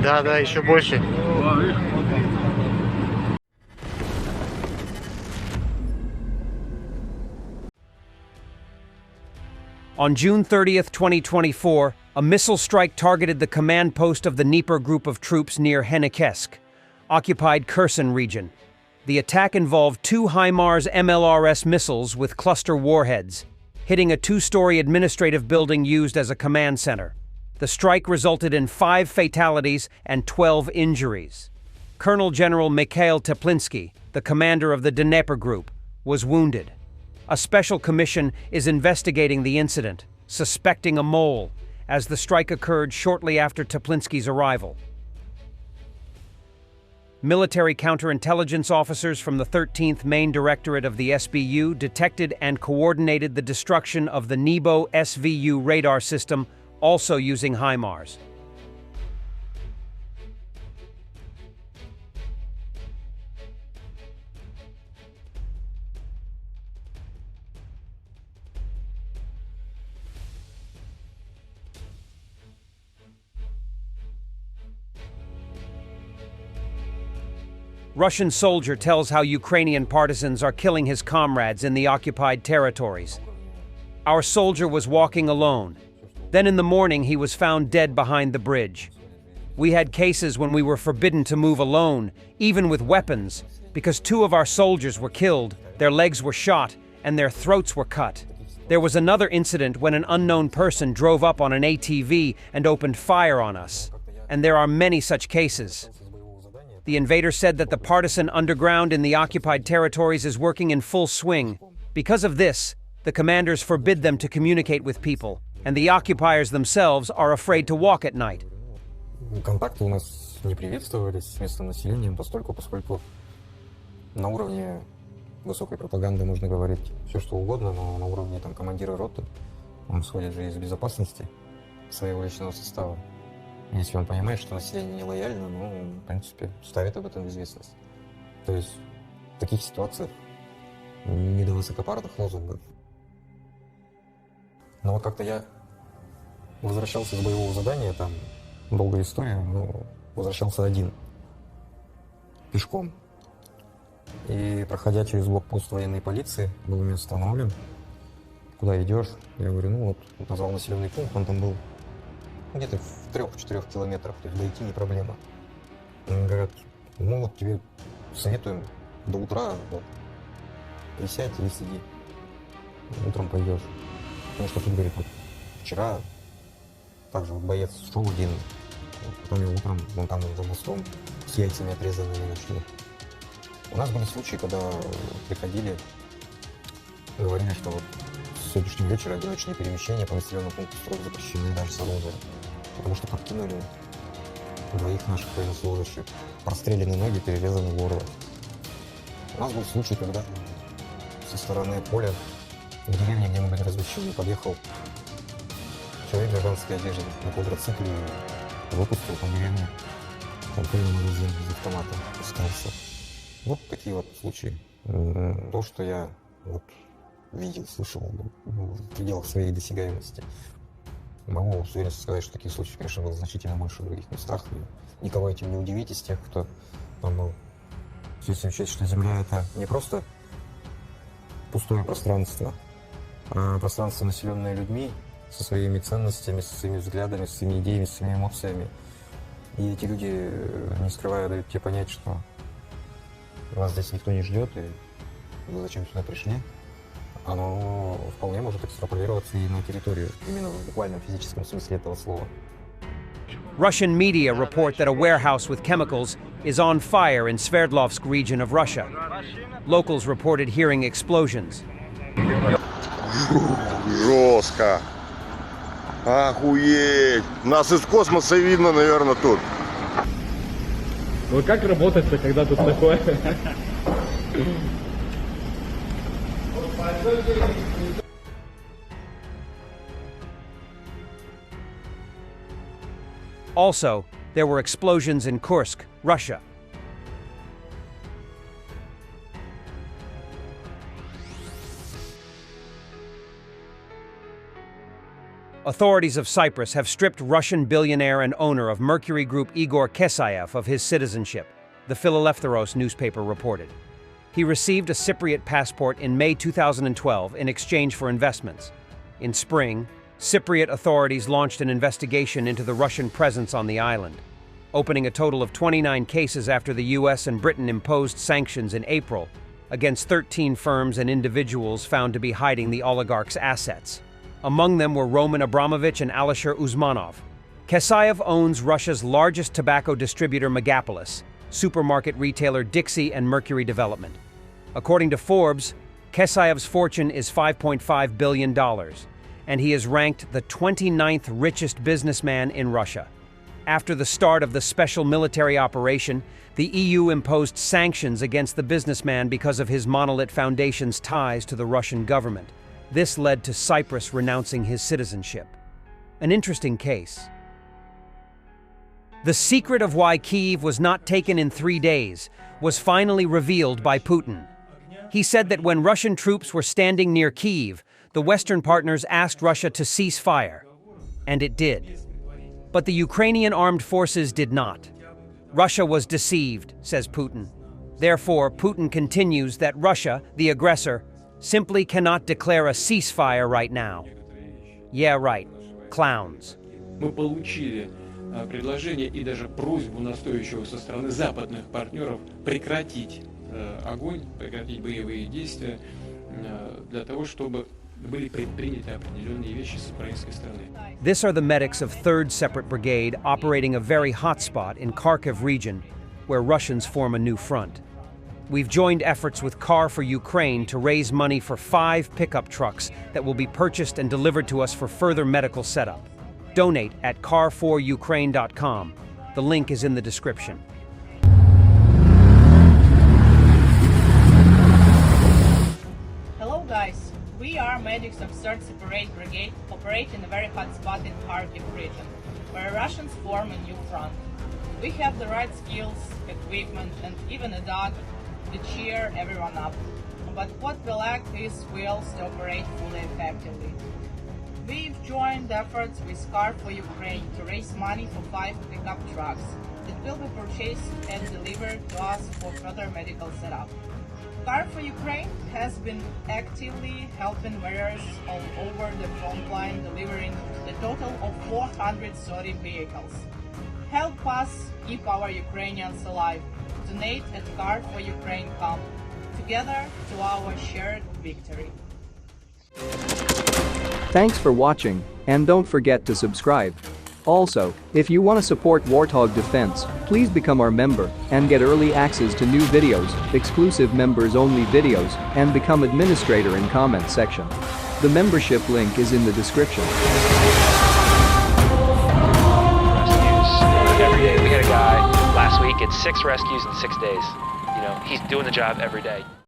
Да, еще больше. On June 30th, 2024, a missile strike targeted the command post of the Dnieper group of troops near Henikesk, occupied Kherson region. The attack involved 2 Himars MLRS missiles with cluster warheads, hitting a 2-story administrative building used as a command center. The strike resulted in 5 fatalities and 12 injuries. Colonel General Mikhail Teplinsky, the commander of the Dnieper group, was wounded. A special commission is investigating the incident, suspecting a mole, as the strike occurred shortly after Teplinsky's arrival. Military counterintelligence officers from the 13th Main Directorate of the SBU detected and coordinated the destruction of the Nebo SVU radar system, also using Himars. Russian soldier tells how Ukrainian partisans are killing his comrades in the occupied territories. Our soldier was walking alone. Then in the morning he was found dead behind the bridge. We had cases when we were forbidden to move alone, even with weapons, because 2 of our soldiers were killed, their legs were shot, and their throats were cut. There was another incident when an unknown person drove up on an ATV and opened fire on us. And there are many such cases. The invader said that the partisan underground in the occupied territories is working in full swing. Because of this, the commanders forbid them to communicate with people, and the occupiers themselves are afraid to walk at night. Контакты у нас не приветствовались с местным населением, поскольку на уровне высокой пропаганды можно говорить все, что угодно, но на уровне командира роты он исходит же из безопасности своего личного состава. Если он понимает, что население не лояльно, в принципе, ставит об этом в известность. То есть в таких ситуациях не до высокопарных лозунгов. Но вот как-то я возвращался с боевого задания, там долгая история, но возвращался один, пешком. И проходя через блокпост военной полиции, был меня остановлен. Куда идешь? Я говорю, назвал населенный пункт, он там был где-то в 3-4 километрах, то есть дойти не проблема. Они говорят, тебе советуем до утра, присядь или сиди. Утром пойдешь. Потому что тут, говорит, вчера также боец шел один, потом я утром, вон там за мостом, с яйцами отрезанными нашли. У нас были случаи, когда приходили, говорили, что с сегодняшнего вечера одиночные перемещения по населенному пункту строго запрещены даже с оружием. Потому что подкинули 2 наших военнослужащих, прострелены ноги, перерезаны горло. У нас был случай, когда со стороны поля в деревне, где мы были размещены, подъехал человек в гражданской одежде на квадроцикле и выпустил по деревне полный магазин из автомата, остался. Вот такие вот случаи. То, что я видел, слышал в пределах своей досягаемости. Могу с уверенностью сказать, что таких случаев, конечно, было значительно больше в других местах. И никого этим не удивить из тех, кто там был. Если учесть, что Земля — это не просто пустое пространство, а пространство, населенное людьми, со своими ценностями, со своими взглядами, со своими идеями, со своими эмоциями. И эти люди, не скрывая, дают тебе понять, что вас здесь никто не ждет, и вы зачем сюда пришли. Оно вполне может экстраполироваться и на территорию, именно в буквальном физическом смысле этого слова. Russian media report that a warehouse with chemicals is on fire in Sverdlovsk region of Russia. Locals reported hearing explosions. Жестко. Охуеть. Нас из космоса видно, наверное, тут. Ну как работать-то, когда тут такое? Also, there were explosions in Kursk, Russia. Authorities of Cyprus have stripped Russian billionaire and owner of Mercury Group Igor Kesayev of his citizenship, the Philadelphios newspaper reported. He received a Cypriot passport in May 2012 in exchange for investments. In spring, Cypriot authorities launched an investigation into the Russian presence on the island, opening a total of 29 cases after the US and Britain imposed sanctions in April against 13 firms and individuals found to be hiding the oligarch's assets. Among them were Roman Abramovich and Alisher Usmanov. Kesayev owns Russia's largest tobacco distributor Megapolis, supermarket retailer Dixie, and Mercury Development. According to Forbes, Kesayev's fortune is $5.5 billion, and he is ranked the 29th richest businessman in Russia. After the start of the special military operation, the EU imposed sanctions against the businessman because of his Monolith Foundation's ties to the Russian government. This led to Cyprus renouncing his citizenship. An interesting case. The secret of why Kyiv was not taken in 3 days was finally revealed by Putin. He said that when Russian troops were standing near Kyiv, the Western partners asked Russia to cease fire, and it did. But the Ukrainian armed forces did not. Russia was deceived, says Putin. Therefore, Putin continues that Russia, the aggressor, simply cannot declare a ceasefire right now. Yeah, right. Clowns. Мы получили предложение и даже просьбу настойчивую со стороны западных партнеров прекратить огонь, прекратить боевые действия для того, чтобы были предприняты определенные вещи с украинской стороны. This are the medics of 3rd Separate Brigade operating a very hot spot in Kharkiv region, where Russians form a new front. We've joined efforts with Car for Ukraine to raise money for 5 pickup trucks that will be purchased and delivered to us for further medical setup. Donate at car4ukraine.com. The link is in the description. Hello guys, we are medics of 3rd Separate Brigade operate in a very hot spot in Kharkiv region, where Russians form a new front. We have the right skills, equipment, and even a dog to cheer everyone up. But what we lack is wheels to operate fully effectively. We've joined efforts with Car for Ukraine to raise money for 5 pickup trucks that will be purchased and delivered to us for further medical setup. Car for Ukraine has been actively helping warriors all over the front line, delivering a total of 430 vehicles. Help us keep our Ukrainians alive. Donate at car4ukraine.com. Together to our shared victory. Thanks for watching, and don't forget to subscribe. Also, if you want to support Warthog Defense, please become our member and get early access to new videos, exclusive members-only videos, and become administrator in comment section. The membership link is in the description. Every day. We had a guy last week, it's 6 rescues in 6 days. You know, he's doing the job every day.